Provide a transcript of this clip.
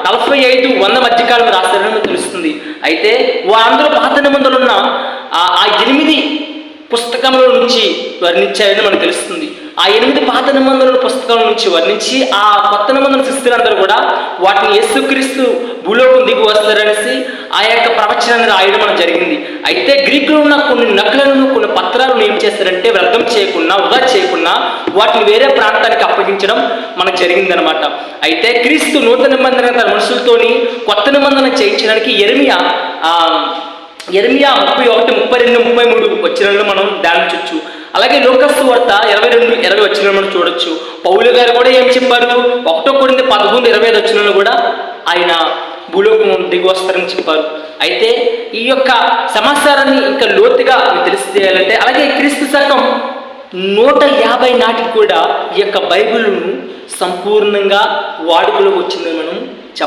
45-100 మధ్యకాలం రాశారని తెలుస్తుంది. అయితే వారందరూ పాత నిబంధనలు ఉన్న ఆ 8 పుస్తకంలో నుంచి వర్ణించారని మనకు తెలుస్తుంది. ఆ 8 పాత నిబంధనల పుస్తకాల నుంచి వర్ణించి ఆ కొత్త నిబంధన శిస్తులందరూ కూడా వాటిని యేసుక్రీస్తు భూలోకం దిగి వస్తారనేసి ఆ యొక్క ప్రవచనాన్ని రాయడం మనకు జరిగింది. అయితే గ్రీకులో ఉన్న కొన్ని నకలను, కొన్ని పత్రాలను ఏం చేస్తారంటే వ్యర్థం చేయకుండా, వృధా చేయకుండా వాటిని వేరే ప్రాంతానికి అప్పగించడం మనకు జరిగిందనమాట. అయితే క్రీస్తు నూతన నిబంధన తన మనుషులతోని కొత్త నిబంధన చేయించడానికి యెరెమియా 31, 32, 33 వచనాలను మనం ధ్యానించవచ్చు. అలాగే లూకాసు వార్త 22-20 వచనాలను మనం చూడొచ్చు. పౌలు గారు కూడా ఏం చెప్పారు? 1 కొరింథీ 11-25 వచనాలను కూడా ఆయన భూలోకం దిగి వస్తారని చెప్పారు. అయితే ఈ యొక్క సమాచారాన్ని ఇంకా లోతుగా తెలియజేయాలంటే, అలాగే క్రీస్తు శకం 150 నాటికి కూడా ఈ యొక్క బైబిల్ను సంపూర్ణంగా వాడుకలోకి వచ్చిందని మనం